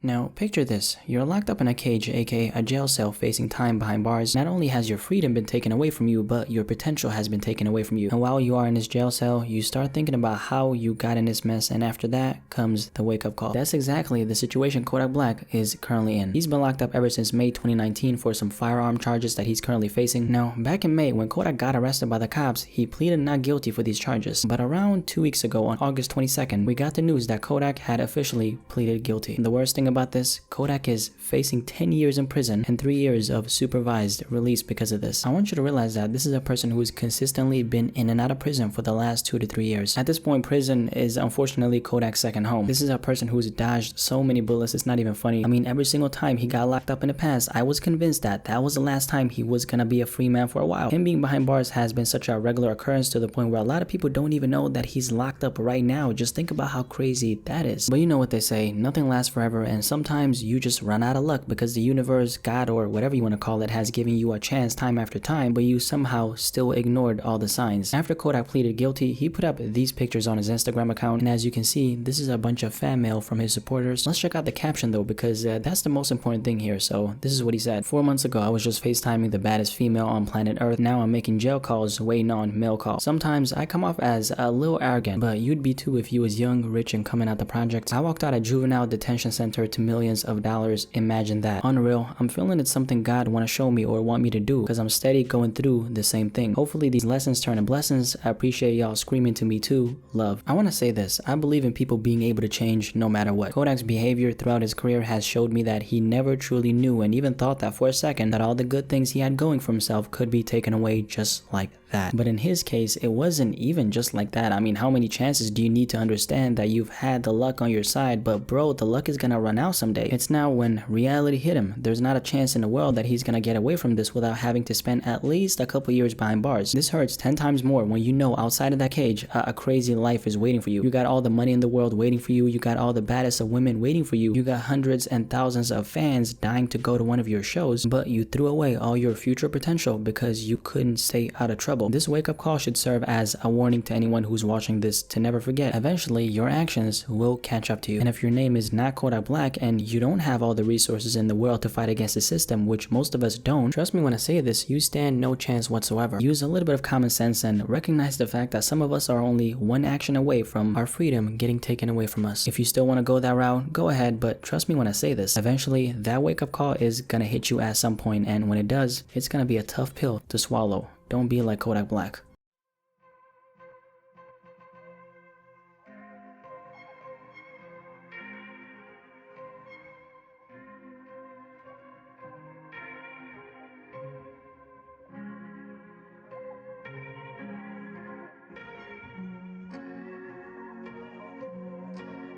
Now, picture this. You're locked up in a cage, aka a jail cell, facing time behind bars. Not only has your freedom been taken away from you, but your potential has been taken away from you. And while you are in this jail cell, you start thinking about how you got in this mess, and after that comes the wake-up call. That's exactly the situation Kodak Black is currently in. He's been locked up ever since May 2019 for some firearm charges that he's currently facing. Now, back in May, when Kodak got arrested by the cops, he pleaded not guilty for these charges. But around 2 weeks ago, on August 22nd, we got the news that Kodak had officially pleaded guilty. And the worst thing about this, Kodak is facing 10 years in prison and 3 years of supervised release because of this. I want you to realize that this is a person who's consistently been in and out of prison for the last 2 to 3 years. At this point, prison is unfortunately Kodak's second home. This is a person who's dodged so many bullets, it's not even funny. I mean, every single time he got locked up in the past, I was convinced that that was the last time he was gonna be a free man for a while. Him being behind bars has been such a regular occurrence to the point where a lot of people don't even know that he's locked up right now. Just think about how crazy that is. But you know what they say, nothing lasts forever, and sometimes you just run out of luck because the universe, God, or whatever you want to call it, has given you a chance time after time, but you somehow still ignored all the signs. After Kodak pleaded guilty, he put up these pictures on his Instagram account, and as you can see, this is a bunch of fan mail from his supporters. Let's check out the caption though, because that's the most important thing here. So this is what he said. 4 months ago, I was just FaceTiming the baddest female on planet Earth. Now I'm making jail calls, waiting on mail calls. Sometimes I come off as a little arrogant, but you'd be too if you was young, rich, and coming out the projects. I walked out of juvenile detention center to millions of dollars. Imagine that. Unreal. I'm feeling it's something God want to show me or want me to do, because I'm steady going through the same thing. Hopefully these lessons turn into blessings. I appreciate y'all screaming to me too. Love. I want to say this. I believe in people being able to change no matter what. Kodak's behavior throughout his career has showed me that he never truly knew and even thought that for a second that all the good things he had going for himself could be taken away just like that. But in his case, it wasn't even just like that. I mean, how many chances do you need to understand that you've had the luck on your side, but bro, the luck is gonna run out someday. It's now when reality hit him. There's not a chance in the world that he's gonna get away from this without having to spend at least a couple years behind bars. This hurts 10 times more when you know outside of that cage, a crazy life is waiting for you. You got all the money in the world waiting for you. You got all the baddest of women waiting for you. You got hundreds and thousands of fans dying to go to one of your shows, but you threw away all your future potential because you couldn't stay out of trouble. This wake-up call should serve as a warning to anyone who's watching this to never forget. Eventually, your actions will catch up to you. And if your name is not Kodak Black and you don't have all the resources in the world to fight against the system, which most of us don't, trust me when I say this, you stand no chance whatsoever. Use a little bit of common sense and recognize the fact that some of us are only one action away from our freedom getting taken away from us. If you still want to go that route, go ahead, but trust me when I say this, eventually that wake-up call is gonna hit you at some point, and when it does, it's gonna be a tough pill to swallow. Don't be like Kodak Black.